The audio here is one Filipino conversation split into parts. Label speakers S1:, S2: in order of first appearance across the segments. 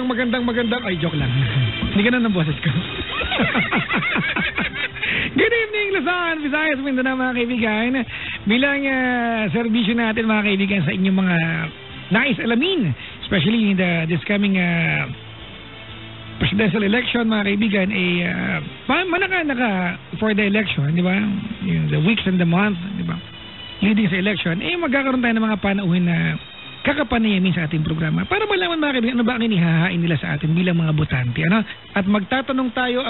S1: magandang, ay joke lang. Hindi ganun ang boses ko. Good evening, Luzon, Visayas, Mindanao mga kaibigan. Bilang serbisyo natin mga kaibigan sa inyong mga nais alamin, especially in this coming presidential election mga kaibigan, manaka for the election, di ba? The weeks and the month, di ba? Leading sa election, magkakaroon tayo ng mga panauhin na kakapanayamin sa ating programa para malaman mga kaibigan ano ba ang inihahain nila sa atin bilang mga botante, ano? At magtatanong tayo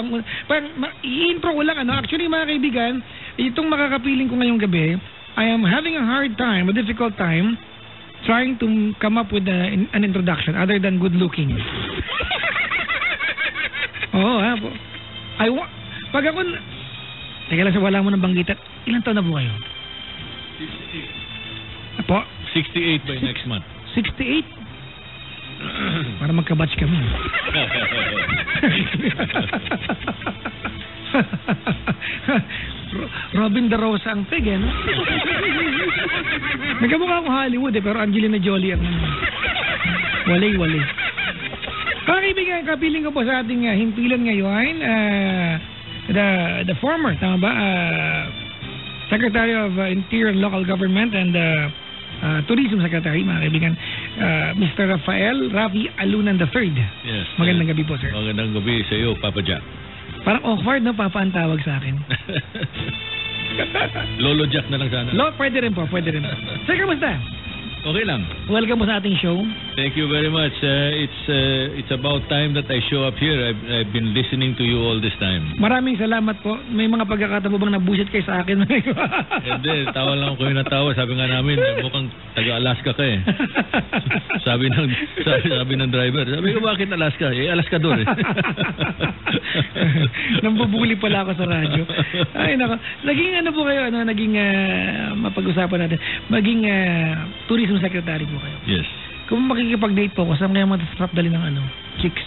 S1: i-intro ko lang, ano? Actually mga kaibigan, itong makakapiling ko ngayong gabi, I am having a hard time, a difficult time trying to come up with an introduction other than good looking. Oo, ha po. Pag ako, teka lang, wala mo nang banggitan. Ilan taon na po kayo?
S2: 68.
S1: Apo?
S2: 68 by next month.
S1: 68? Para magkabatch kami. Robin De Rosa ang peg, no? Nagkamukha akong Hollywood, pero Angelina Jolie ang walay. Mga kaibigan, kapiling ko po sa ating himpilan ngayon, the former, tama ba, Secretary of Interior and Local Government and Tourism Secretary, mga kaibigan, Mr. Rafi Alunan III.
S2: Yes.
S1: Magandang gabi po, sir.
S2: Magandang gabi sa iyo, Papa Jack.
S1: Parang awkward, no? Papa ang tawag sa akin.
S2: Lolo Jack na lang sana.
S1: Pwede rin po. Sir, kamusta?
S2: Okay lang.
S1: Welcome po sa ating show.
S2: Thank you very much. It's about time that I show up here. I've been listening to you all this time.
S1: Maraming salamat po. May mga pagkakataon po bang nabusit kayo sa akin?
S2: Hindi, tawa lang ako yung natawa. Sabi nga namin, mukhang taga-Alaska ka eh. sabi ng driver. Sabi ko, bakit Alaska? Alaska doon eh.
S1: Nambubuli pala ako sa radyo. Ay nako. Naging ano po kayo, naging mapag-usapan natin. Maging tourism secretary po kayo.
S2: Yes.
S1: Kung makikipag-date po ko, saan kaya matasarap dali ng chicks?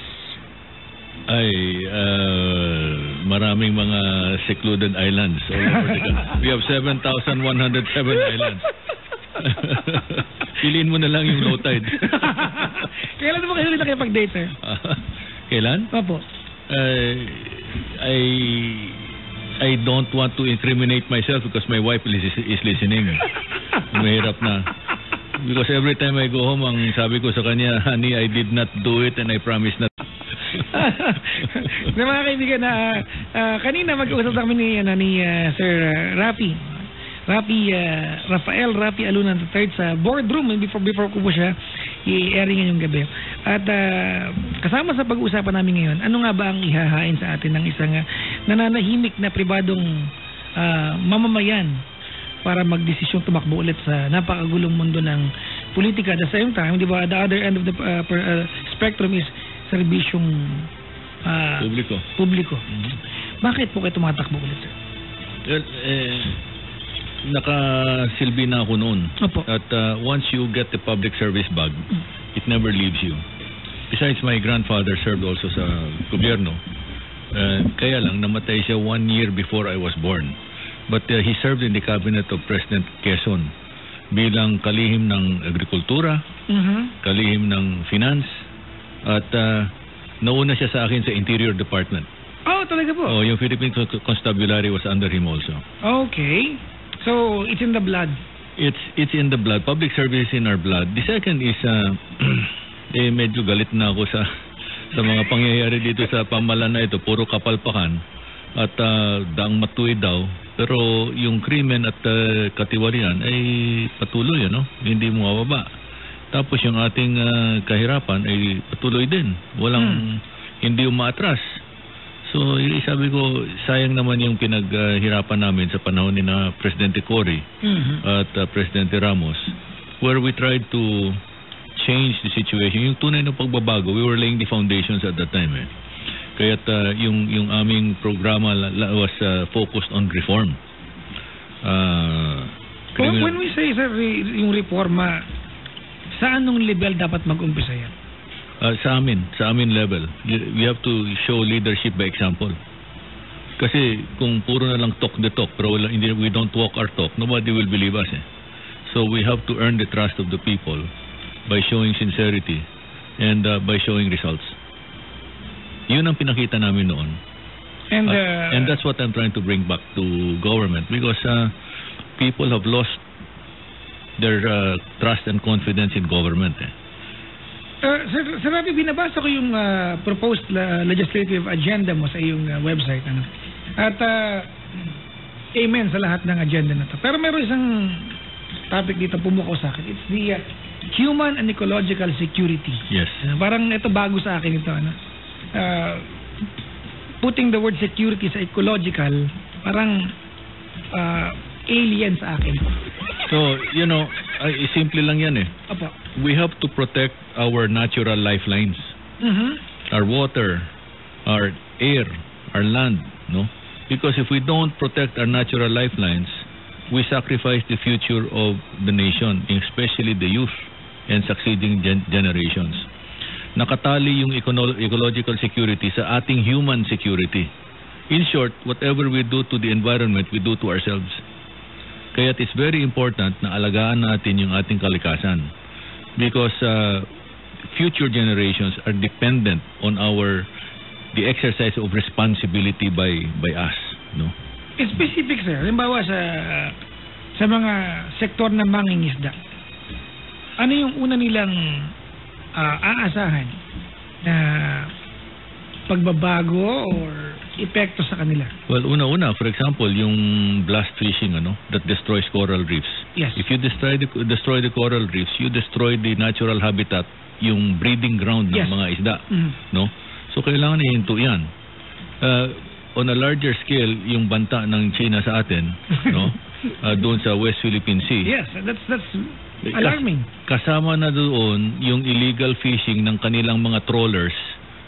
S2: Ay, maraming mga secluded islands all over the country. We have 7,107 islands. Piliin mo na lang yung low tide.
S1: Kailan mo kayo ulit nakipag-date, sir?
S2: Kailan?
S1: Opo.
S2: I don't want to incriminate myself because my wife is listening. Mahirap na. Because every time I go home, ang sabi ko sa kanya, honey, I did not do it and I promise not.
S1: Na mga kaibigan, kanina mag-uusap kami ni Sir Rafi Alunan III sa boardroom before ko po siya i-airing ngayong gabi. At kasama sa pag-uusapan namin ngayon, ano nga ba ang ihahain sa atin ng isang nananahimik na pribadong mamamayan para magdesisyong tumakbo ulit sa napakagulong mundo ng politika. At the same time, di ba, the other end of the spectrum is serbisyong publiko.
S2: Mm-hmm.
S1: Bakit po kayo tumatakbo ulit, sir?
S2: Well, nakasilbi na ako noon.
S1: Opo.
S2: At once you get the public service bug, it never leaves you. Besides, my grandfather served also sa gobyerno. Kaya lang, namatay siya 1 year before I was born. But he served in the cabinet of President Quezon bilang kalihim ng agrikultura, kalihim ng finance, at nauna siya sa akin sa Interior Department.
S1: Oh, talaga po?
S2: Oh, yung Philippine Constabulary was under him also.
S1: Okay. So, it's in the blood.
S2: It's in the blood. Public service in our blood. The second is, medyo galit na ako sa mga pangyayari dito sa pamalan na ito. Puro kapalpakan at daang matuwi daw. Pero yung krimen at katiwalian ay patuloy, hindi mo mababa. Tapos yung ating kahirapan ay patuloy din. Hindi umaatras. So, sabi ko, sayang naman yung pinaghirapan namin sa panahon ni na Presidente Cory at Presidente Ramos, where we tried to change the situation. Yung tunay na pagbabago, we were laying the foundations at that time. Kaya't yung aming programa was focused on reform.
S1: When we say, sir, yung reforma, saan nung level dapat mag-umpisa yan?
S2: Sa amin level. We have to show leadership by example. Kasi kung puro na lang talk the talk, pero we don't walk our talk, nobody will believe us. So we have to earn the trust of the people by showing sincerity and by showing results. Yun ang pinakita namin noon. And that's what I'm trying to bring back to government because people have lost their trust and confidence in government.
S1: Sir Rafi, binabasa ko yung proposed legislative agenda mo sa iyong website. Ano? At amen sa lahat ng agenda na to. Pero meron isang topic dito pumukaw sa akin. It's the human and ecological security.
S2: Yes.
S1: Parang ito bago sa akin ito. Ano? Putting the word security sa ecological, parang alien sa akin.
S2: So, simple lang yan eh.
S1: Opo.
S2: We have to protect our natural lifelines. Our water, our air, our land, no? Because if we don't protect our natural lifelines, we sacrifice the future of the nation, especially the youth and succeeding generations. Nakatali yung ecological security sa ating human security. In short, whatever we do to the environment, we do to ourselves. Kaya it's very important na alagaan natin yung ating kalikasan because future generations are dependent on the exercise of responsibility by us, no?
S1: Specific, sir. Halimbawa sa mga sektor na mangingisda, ano yung una nilang aasahan na pagbabago or epekto sa kanila?
S2: Well, una-una, for example, yung blast fishing, that destroys coral reefs.
S1: Yes.
S2: If you destroy the coral reefs, you destroy the natural habitat, yung breeding ground ng mga isda, no? So kailangan ihinto yan. On a larger scale, yung banta ng China sa atin, no? Doon sa West Philippine Sea.
S1: Yes, that's alarming.
S2: Kasama na doon yung illegal fishing ng kanilang mga trawlers.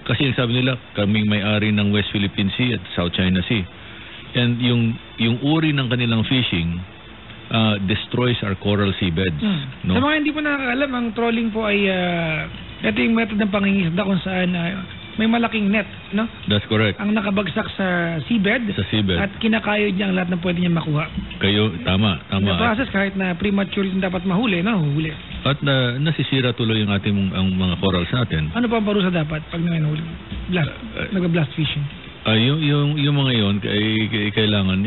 S2: Kasi sabi nila, kaming may-ari ng West Philippine Sea at South China Sea. And yung uri ng kanilang fishing destroys our coral seabeds. No?
S1: Sa mga hindi po nakakaalam, ang trolling po ay ito yung method ng pangingisda kung saan may malaking net, no?
S2: That's correct.
S1: Ang nakabagsak sa seabed.
S2: Sa seabed.
S1: At kinakayod niya ang lahat ng pwede niya makuha.
S2: Tama.
S1: The process kahit na premature dapat mahuli, huli.
S2: At nasisira tuloy yung ang mga corals natin.
S1: Ano pa ang parusa dapat pag nahuli? Nag-blast fishing.
S2: Yung mga yon ay kailangan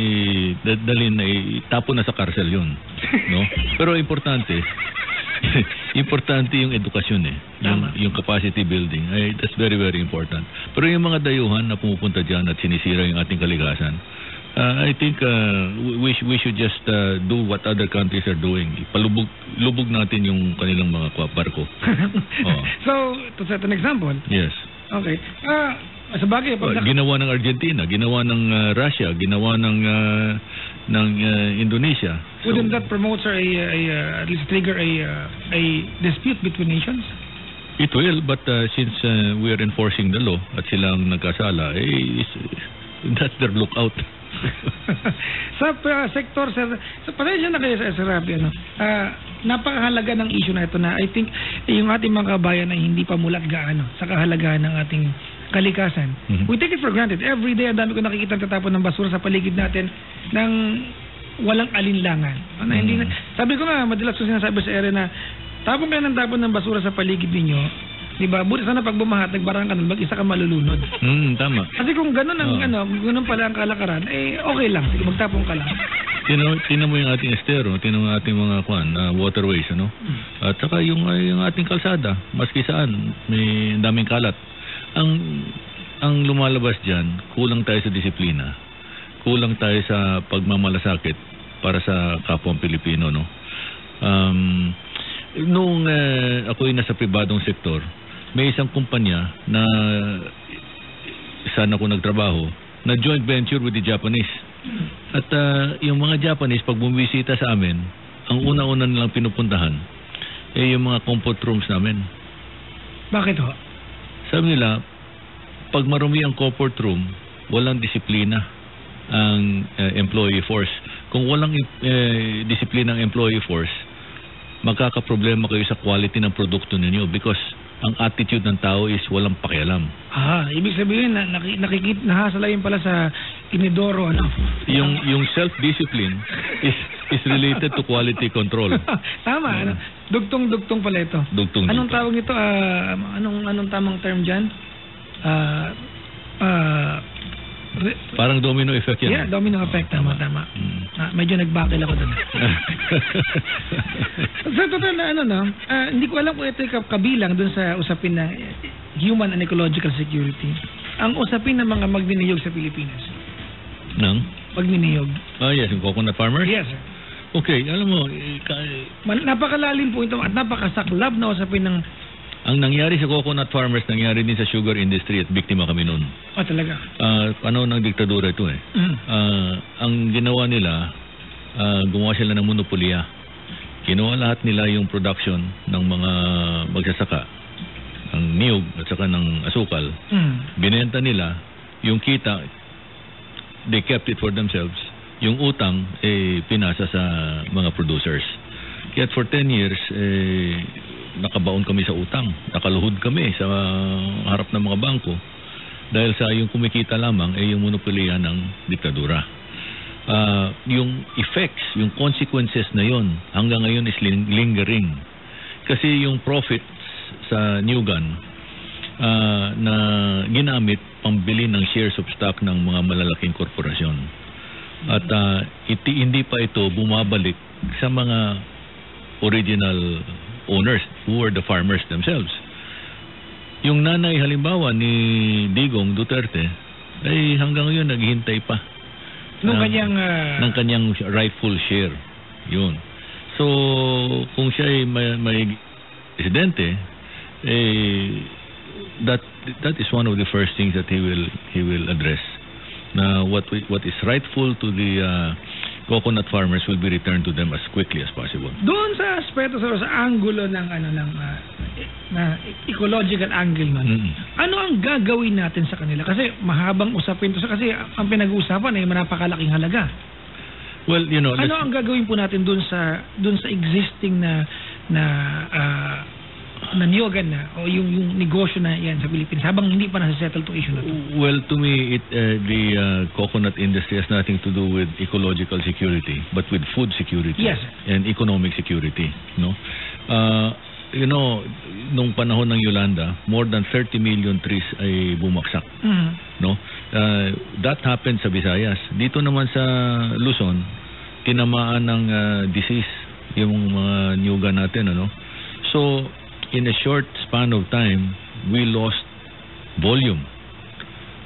S2: dalhin na itapon na sa karsel yun, no? Pero importante yung edukasyon yung capacity building that's very very important. Pero yung mga dayuhan na pumupunta diyan at sinisira yung ating kalikasan, I think we should just do what other countries are doing. Lubog natin yung kanilang mga barko.
S1: So, to set an example.
S2: Yes.
S1: Okay. Sa bagay,
S2: ginawa ng Argentina, ginawa ng Russia, ginawa ng Indonesia.
S1: Wouldn't that promote at least trigger a dispute between nations?
S2: It will, but since we are enforcing the law at silang nagkasala, that's their lookout.
S1: Sa sektor, pasensya na kayo sa Rafi, napakahalaga ng issue na ito na I think yung ating mga kabayan ay hindi pa mulat gaano sa kahalagahan ng ating kalikasan. We take it for granted. Every day, ang dami ko nakikita tatapon ng basura sa paligid natin ng walang alinlangan. Sabi ko nga, madalas ko sinasabi sa ere na tapon kayo ng tapon ng basura sa paligid ninyo, diba? Buti sana pag bumahat, nagbarang ka nun, mag-isa ka malulunod.
S2: Tama.
S1: Kasi kung ganun ganun pala ang kalakaran, okay lang. Sige, magtapon ka lang.
S2: Tinan mo yung ating estero, tinan mo yung ating mga waterways, At saka yung ating kalsada, maski saan, may daming kalat. Ang lumalabas diyan, kulang tayo sa disiplina. Kulang tayo sa pagmamalasakit para sa kapwang Pilipino, no? Noong ako'y nasa pribadong sektor, may isang kumpanya na saan ako nagtrabaho, na joint venture with the Japanese. At yung mga Japanese, pag bumisita sa amin, ang una-una nilang pinupuntahan yung mga comfort rooms namin.
S1: Bakit ho?
S2: Sabi nila, pag marumi ang comfort room, walang disiplina ang employee force. Kung walang disiplina ang employee force, magkakaproblema kayo sa quality ng produkto ninyo because ang attitude ng tao is walang pakialam.
S1: Ibig sabihin nahasalayin pala sa tinidoro,
S2: Yung self-discipline is related to quality control.
S1: Tama, dugtong-dugtong pala ito.
S2: Dugtong.
S1: Anong tawag nito? Anong tamang term diyan?
S2: Parang domino effect yan.
S1: Yeah, domino effect. Tama. Medyo nagbakil ako doon. Sa total na hindi ko alam kung ito kabilang doon sa usapin na human and ecological security. Ang usapin ng mga magniniyog sa Pilipinas.
S2: Nang?
S1: Magniniyog.
S2: Yes, yung coconut farmers?
S1: Yes, sir.
S2: Okay, alam mo,
S1: napakalalim po ito at napakasaklab na usapin ng...
S2: Ang nangyari sa coconut farmers, nangyari din sa sugar industry at biktima kami noon.
S1: Talaga?
S2: Panahon ng diktadura ito eh. Ang ginawa nila, gumawa sila ng monopolya. Kinuha lahat nila yung production ng mga magsasaka, ng niyog at saka ng asukal. Binenta nila, yung kita, they kept it for themselves. Yung utang, pinasa sa mga producers. Kaya for 10 years, nakabaon kami sa utang. Nakaluhod kami sa harap ng mga bangko. Dahil sa yung kumikita lamang, yung monopolya ng diktadura. Yung effects, yung consequences na yon hanggang ngayon is lingering. Kasi yung profits sa New Gun na ginamit pambili ng shares of stock ng mga malalaking korporasyon. At hindi pa ito bumabalik sa mga original owners who were the farmers themselves. Yung nanay halimbawa ni Digong Duterte ay hanggang ngayon naghihintay pa ng kanyang rightful share. Yun. So kung siya ay may presidente, that is one of the first things that he will address. Na what is rightful to the coconut farmers will be returned to them as quickly as possible.
S1: Doon sa aspeto sa angulo ng na ecological angle man. Ano ang gagawin natin sa kanila? Kasi mahabang usapin to kasi ang pinag-uusapan ay napakalaking halaga.
S2: Well,
S1: ano ang gagawin po natin doon sa existing na niyogan na o yung negosyo na yan sa Pilipinas habang hindi pa nasa-settle to issue na to?
S2: Well, to me, the coconut industry has nothing to do with ecological security, but with food security.
S1: Yes.
S2: And economic security. No, nung panahon ng Yolanda, more than 30 million trees ay bumagsak. No, that happened sa Visayas. Dito naman sa Luzon, tinamaan ng disease yung mga niyugan natin. So in a short span of time, we lost volume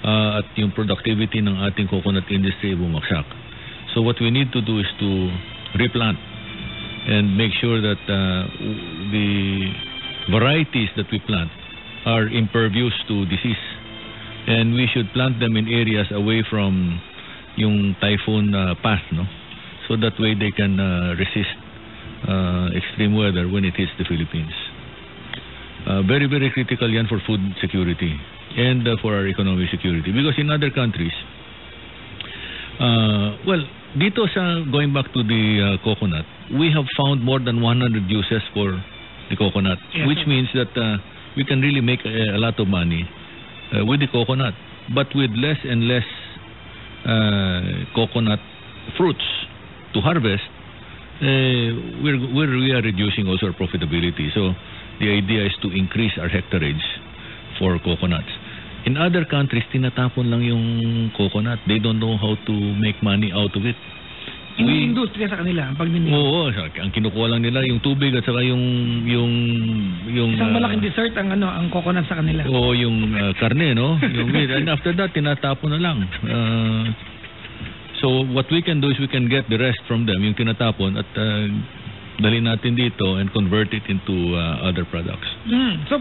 S2: at yung productivity ng ating coconut industry bumagsak. So what we need to do is to replant and make sure that the varieties that we plant are impervious to disease. And we should plant them in areas away from yung typhoon path, so that way they can resist extreme weather when it hits the Philippines. Very, very critical yan for food security and for our economic security. Because in other countries, dito sa, going back to the coconut, we have found more than 100 uses for the coconut, yes, which means that we can really make a lot of money with the coconut. But with less and less coconut fruits to harvest, we are reducing also our profitability. So the idea is to increase our hectarage for coconuts. In other countries, tinatapon lang yung coconut. They don't know how to make money out of it.
S1: Yung industriya sa kanila, ang pagniniyog.
S2: Oo, ang kinukuha lang nila yung tubig at saka yung
S1: isang malaking dessert ang coconut sa kanila.
S2: Oo, yung karne, no? Yung meat. And after that, tinatapon na lang. So what we can do is we can get the rest from them, yung tinatapon, at dali natin dito and convert it into other products.
S1: So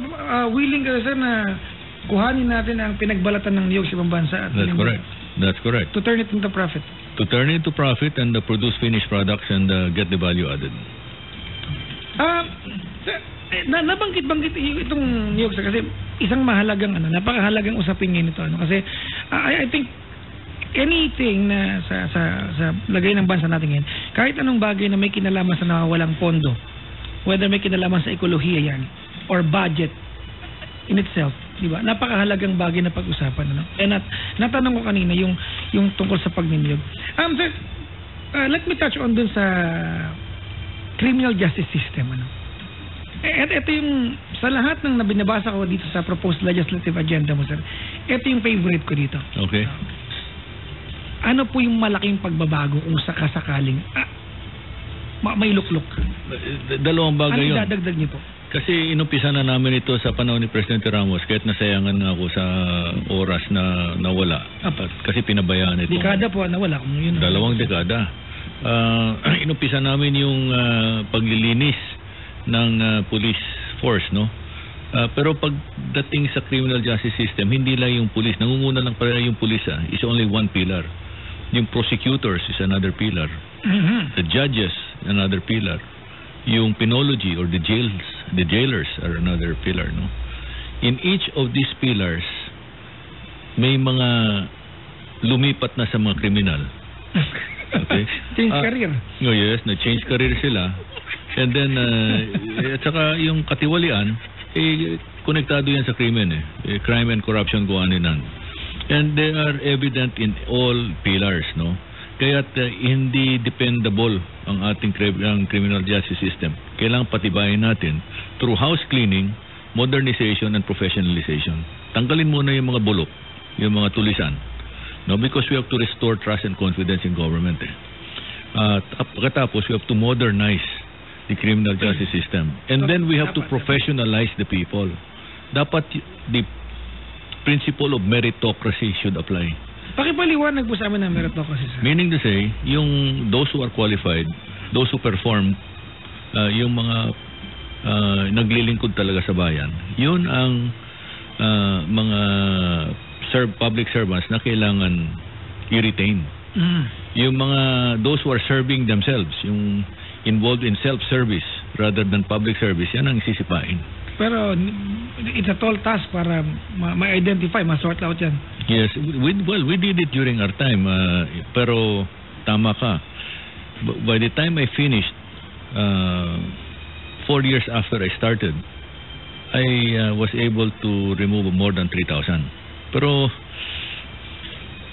S1: willing ka sir na kuhanin natin ang pinagbalatan ng niyog sa ibang bansa?
S2: That's correct.
S1: To turn it into profit?
S2: To turn it into profit and produce finished products and get the value added. Nabanggit itong niyog sir kasi isang mahalagang napakahalagang usapin ngayon ito kasi I think anything na sa lagay ng bansa natin ngayon, kahit anong bagay na may kinalaman sa nawawalang pondo, whether may kinalaman sa ekolohiya yan or budget in itself, di ba? Napakahalagang bagay na pag-usapan, And natanong ko kanina yung tungkol sa pagniniyog. Sir, let me touch on dun sa criminal justice system, At ito yung sa lahat ng nabinabasa ko dito sa proposed legislative agenda mo, sir.
S1: Ito yung favorite ko dito.
S2: Okay.
S1: Ano po yung malaking pagbabago kung sakasakaling may lukluk?
S2: Dalawang bagay yun.
S1: Ano dadagdag niyo po?
S2: Kasi inumpisa na namin ito sa panahon ni Presidente Ramos kahit nasayangan nga ako sa oras na nawala. Kasi pinabayaan ito.
S1: Dekada po nawala. Kung yun
S2: 2 dekada. Inumpisa namin yung paglilinis ng police force, no? Pero pagdating sa criminal justice system, hindi lang yung police. Nangunguna lang pala yung police. Is only one pillar. Yung prosecutors is another pillar. The judges, another pillar. Yung penology or the jailers are another pillar, no? In each of these pillars, may mga lumipat na sa mga kriminal. Okay?
S1: Change career.
S2: Oh yes, na-change career sila. And then, at saka yung katiwalian, konektado yan sa krimen crime and corruption go hand in hand. And they are evident in all pillars, no? Kaya't hindi dependable ang ating criminal justice system. Kailangan patibayin natin through house cleaning, modernization, and professionalization. Tanggalin muna yung mga bulok, yung mga tulisan. No, because we have to restore trust and confidence in government. At pagkatapos, we have to modernize the criminal justice system. And then we have to professionalize the people. Dapat the principle of meritocracy should apply.
S1: Pakipaliwanag po sa amin ang meritocracy, sir.
S2: Meaning to say, yung those who are qualified, those who perform, yung mga naglilingkod talaga sa bayan, yun ang mga public servants na kailangan i-retain. Yung mga those who are serving themselves, yung involved in self-service rather than public service, yan ang sisipain.
S1: Pero it's a tall task para ma-identify, ma-sort out yan.
S2: Yes, we did it during our time, pero tama ka. By the time I finished, 4 years after I started, I was able to remove more than 3,000. Pero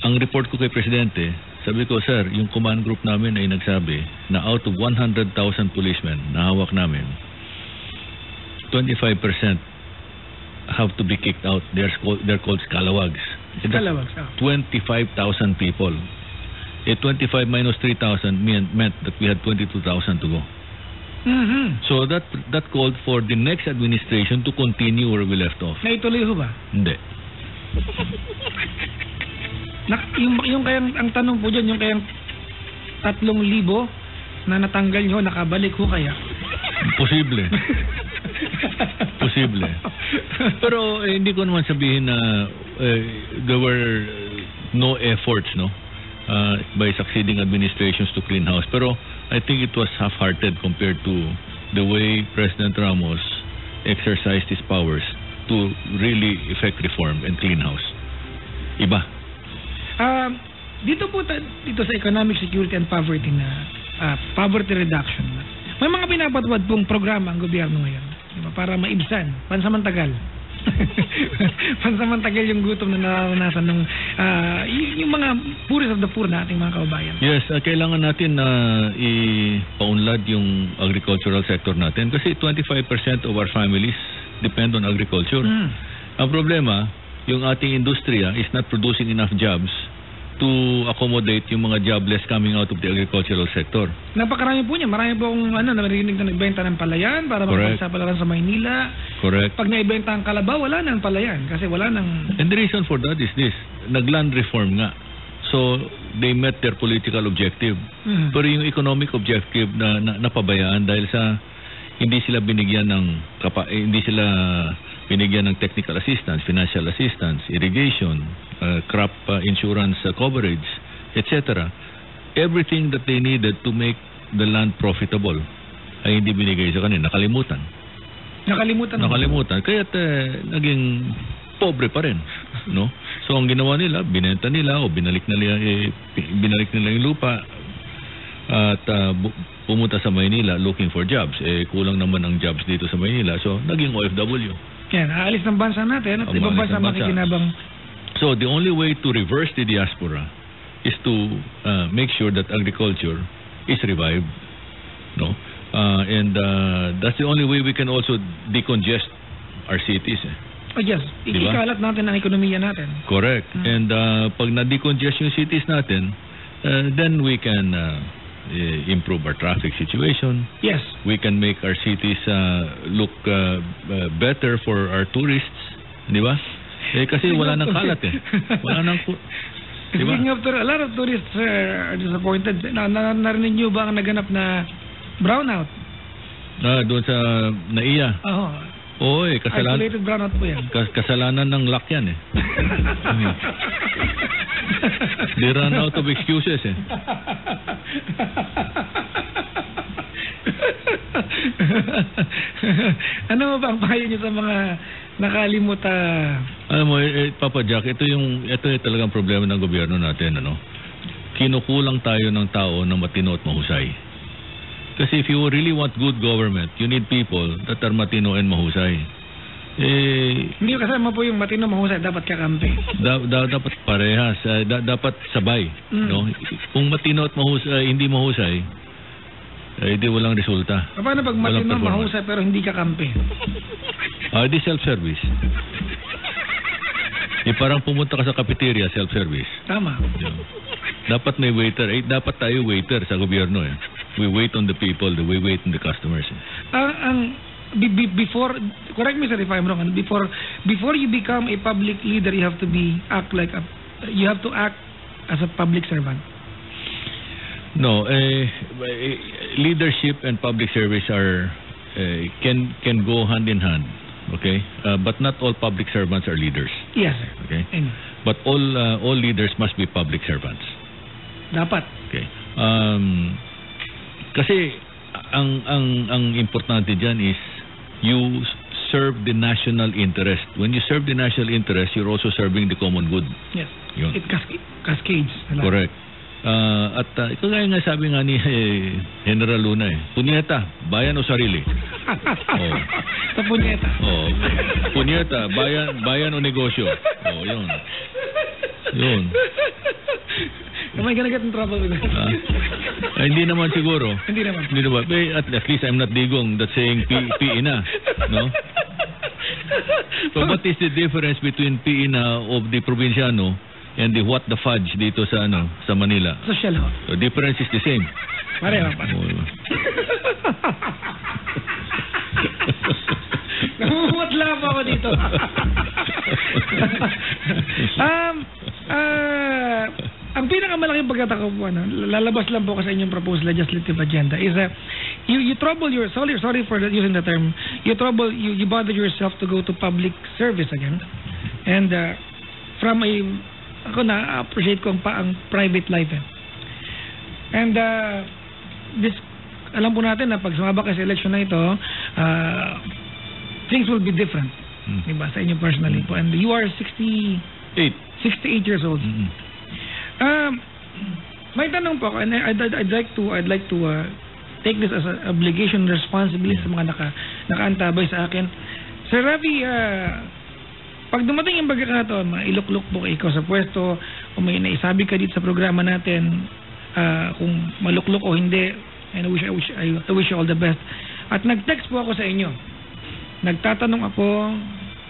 S2: ang report ko kay Presidente, sabi ko, sir, yung command group namin ay nagsabi na out of 100,000 policemen na hawak namin, 25% have to be kicked out. They're called scalawags.
S1: Scalawags.
S2: 25,000 people. 25 minus 3,000 meant that we had 22,000 to go. So that called for the next administration to continue where we left off.
S1: Naituloy ho ba?
S2: Hindi.
S1: Yung kayang ang tanong po dyan, yung kayang 3,000 na natanggal nyo, nakabalik ho kaya?
S2: Posible. Posible. Pero hindi ko naman sabihin na there were no efforts, no, by succeeding administrations to clean house. Pero I think it was half-hearted compared to the way President Ramos exercised his powers to really effect reform and clean house. Iba.
S1: Dito sa economic security and poverty na poverty reduction, may mga pinapatupad pong programa ang gobyerno ngayon, diba, para maibsan, pansamantagal. Pansamantagal yung gutom na nararanasan ng yung mga poorest of the poor na ating mga kababayan.
S2: Yes, kailangan natin na ipaunlad yung agricultural sector natin kasi 25% of our families depend on agriculture. Ang problema, yung ating industriya is not producing enough jobs to accommodate yung mga jobless coming out of the agricultural sector.
S1: Napakarami po niya. Marami po akong narinig na nagbenta ng palayan para makapagsapalaran sa Maynila.
S2: Correct.
S1: Pag naibenta ang kalabaw, wala nang palayan kasi wala nang...
S2: And the reason for that is this. Nag-land reform nga. So, they met their political objective. Pero yung economic objective na napabayaan dahil sa hindi sila binigyan ng technical assistance, financial assistance, irrigation, crop insurance coverage, etc. Everything that they needed to make the land profitable ay hindi binigay sa kanila. Nakalimutan. Kaya naging pobre pa rin, no? So ang ginawa nila, binenta nila o binalik nila yung lupa at pumunta sa Maynila looking for jobs. Kulang naman ang jobs dito sa Maynila. So naging OFW.
S1: Yan, aalis ng bansa natin at ibang bansa makikinabang.
S2: So the only way to reverse the diaspora is to make sure that agriculture is revived, no? And that's the only way we can also decongest our cities.
S1: Oh yes,
S2: Diba?
S1: ikalat natin ang ekonomiya natin.
S2: Correct. And pag na-decongest yung cities natin, then we can improve our traffic situation.
S1: Yes.
S2: We can make our cities look better for our tourists. Di ba? Kasi wala nang kalat eh. Wala nang... Diba?
S1: Speaking of a lot of tourists are disappointed. Narinig niyo ba ang naganap na brownout?
S2: Doon sa NAIA.
S1: Oo.
S2: Oo
S1: Isolated brownout po yan.
S2: Kasalanan ng luck yan eh. They run out of excuses eh.
S1: Ano mo ba ang payo niyo sa mga nakalimuta?
S2: Alam mo, Papa Jack, ito yung talagang problema ng gobyerno natin, ano? Kinukulang tayo ng tao na matino at mahusay. Kasi if you really want good government, you need people that are matino and mahusay.
S1: Hindi kasama po yung matino mahusay, dapat kakampi.
S2: Dapat parehas, dapat sabay, no? Kung matino at mahusay, hindi mahusay, hindi walang resulta.
S1: Paano pag matino mahusay pero hindi kakampi?
S2: Di self-service. Parang pumunta ka sa cafeteria, self-service.
S1: Tama.
S2: Yeah. Dapat may waiter. Dapat tayo waiter sa gobyerno eh. We wait on the people, we wait on the customers.
S1: Before, correct me sir if I'm wrong, before you become a public leader, you have to you have to act as a public servant.
S2: No, leadership and public service are can go hand in hand. Okay, but not all public servants are leaders.
S1: Yes, sir.
S2: Okay, but all leaders must be public servants.
S1: Dapat.
S2: Okay. Kasi ang importante diyan is you serve the national interest. When you serve the national interest, you're also serving the common good.
S1: Yes.
S2: Yun.
S1: It cascades.
S2: Correct. At ito nga sabi nga ni General Luna punyeta, bayan o sarili? Oh.
S1: Sa punyeta.
S2: Oh. Punyeta, bayan o negosyo? Oh, yun. Yun.
S1: Am I gonna get in trouble with that?
S2: Hindi naman siguro.
S1: Hindi naman.
S2: At least I'm not digong that saying PE na. No? So what is the difference between PE na of the probinsyano and the what the fudge dito sa sa Manila?
S1: Social ho.
S2: The difference is the same.
S1: Pareho. Namumutla pa ako dito. Ang pinakamalaking pagkataka po, lalabas lang po kasi inyong proposed legislative agenda is you trouble your sorry for using the term, you bother yourself to go to public service again, and from ako na appreciate ko ang private life and this alam po natin na pag sumaba kayo sa election na ito, things will be different, diba, sa inyo personally po, and you are 68 years old. May tanong po ako, and I'd like to take this as an obligation, responsibility sa mga nakaantabay sa akin. Sir Rafi, pag dumating yung pagkakataon, mailuklok po ikaw sa pwesto, o may naisabi ka dito sa programa natin, kung maluklok o hindi, and I wish you all the best. At nag-text po ako sa inyo. Nagtatanong ako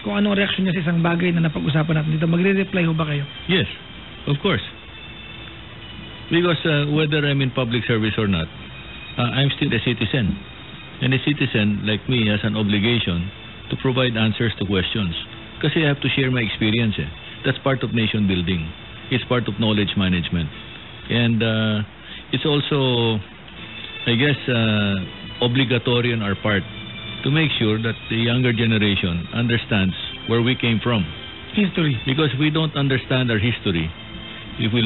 S1: kung anong reaction niya sa isang bagay na napag-usapan natin dito. Magre-reply ho ba kayo?
S2: Yes, of course. Because whether I'm in public service or not, I'm still a citizen. And a citizen like me has an obligation to provide answers to questions. Kasi I have to share my experience. That's part of nation building. It's part of knowledge management. And it's also, I guess, obligatory on our part to make sure that the younger generation understands where we came from.
S1: History. Because
S2: if we don't understand our history, if we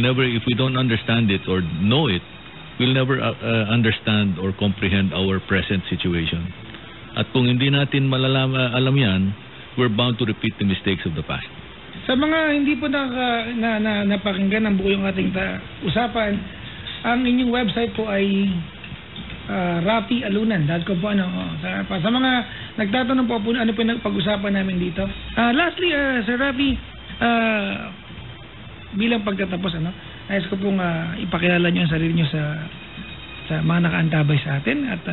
S2: don't understand it or know it, we'll never understand or comprehend our present situation. At kung hindi natin alam yan, we're bound to repeat the mistakes of the past.
S1: Sa mga hindi po napakinggan ang buo yung ating usapan, ang inyong website po ay rafialunan.com po. Sa mga nagtatanong po ano po yung pag-usapan namin dito. Lastly, Sir Rafi, bilang pagtatapos, nais ko pong ipakilala nyo ang sarili nyo sa mga nakaantabay sa atin at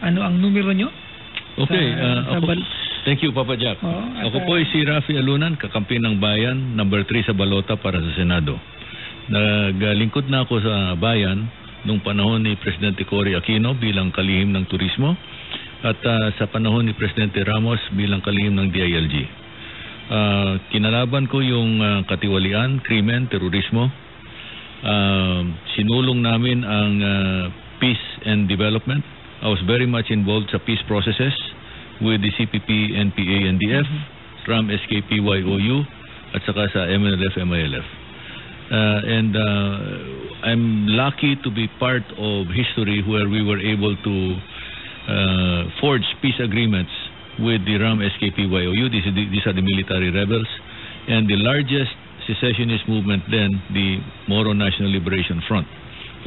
S1: ano ang numero nyo?
S2: Okay, Thank you, Papa Jack. Ako po ay si Rafi Alunan, kakampi ng bayan, number 3 sa balota para sa Senado. Naglingkod na ako sa bayan nung panahon ni Presidente Cory Aquino bilang kalihim ng turismo at sa panahon ni Presidente Ramos bilang kalihim ng DILG. Kinalaban ko yung katiwalian, krimen, terorismo. Sinulong namin ang peace and development. I was very much involved sa peace processes with the CPP, NPA, NDF, RAM, SKP, YOU, at saka sa MNLF, MILF. And I'm lucky to be part of history where we were able to forge peace agreements with the RAM, SKP, YOU. These are the military rebels. And the largest secessionist movement then, the Moro National Liberation Front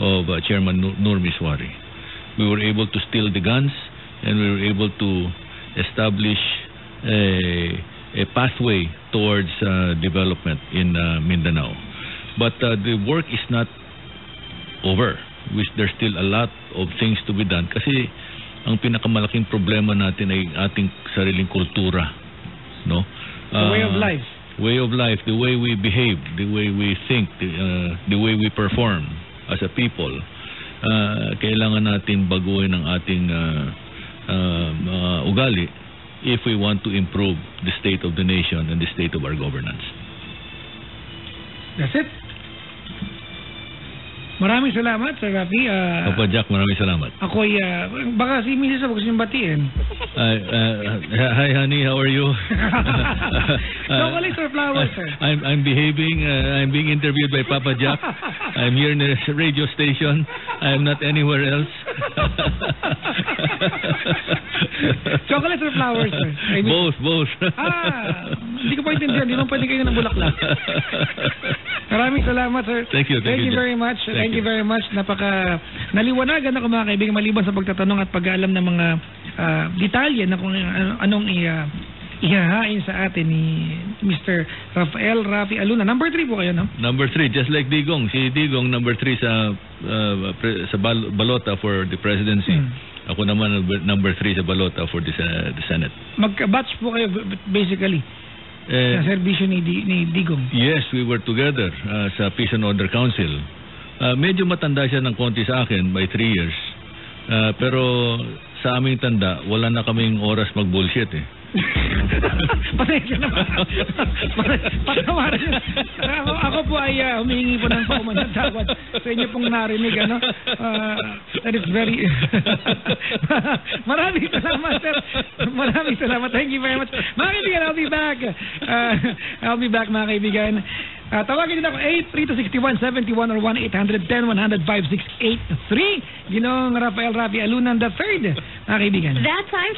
S2: of Chairman Nur Miswari. We were able to steal the guns and we were able to establish a pathway towards development in Mindanao. But the work is not over. There's still a lot of things to be done kasi ang pinakamalaking problema natin ay ating sariling kultura, no?
S1: The way of life.
S2: Way of life, the way we behave, the way we think, the way we perform as a people. Kailangan natin baguhin ang ating ugali if we want to improve the state of the nation and the state of our governance.
S1: That's it. Maraming salamat, Sir Rafi.
S2: Papa Jack, maraming salamat.
S1: Ako ay, baka si Mrs. Ako gusto yung batiin.
S2: Hi, honey, how are you?
S1: Chocolate or flowers, sir?
S2: I'm behaving. I'm being interviewed by Papa Jack. I'm here in a radio station. I'm not anywhere else.
S1: Chocolate or flowers, sir? I mean,
S2: Both.
S1: Hindi ko pa intindihan. Hindi naman pwede kayo ng bulaklak. Maraming salamat, sir.
S2: Thank you
S1: very much. Thank you very much. Naliwanagan ako, mga kaibigan, maliban sa pagtatanong at pag-aalam ng mga detalye na kung anong ihahain sa atin ni Mr. Rafi Alunan. Number 3 po kayo, no?
S2: Number 3, just like Digong. Si Digong, number 3 sa balota for the presidency. Ako naman, number 3 sa balota for the Senate.
S1: Magka-batch po kayo, basically, sa serbisyo ni Digong.
S2: Yes, we were together sa Peace and Order Council. Medyo matanda siya ng konti sa akin by 3 years. Pero sa aming tanda, wala na kaming oras mag-bullshit eh.
S1: Pasensya naman. Patawarin. Ako po ay humihingi po ng paumanang tawad sa inyo pong narinig. That is very... Maraming salamat, sir. Maraming salamat. Thank you very much. Mga kaibigan, I'll be back. I'll be back, mga kaibigan. Tawagin din ako 832-6171 or 1-810-100-5683. Ginong Rafael Rafi Alunan III, mga kaibigan.
S3: That time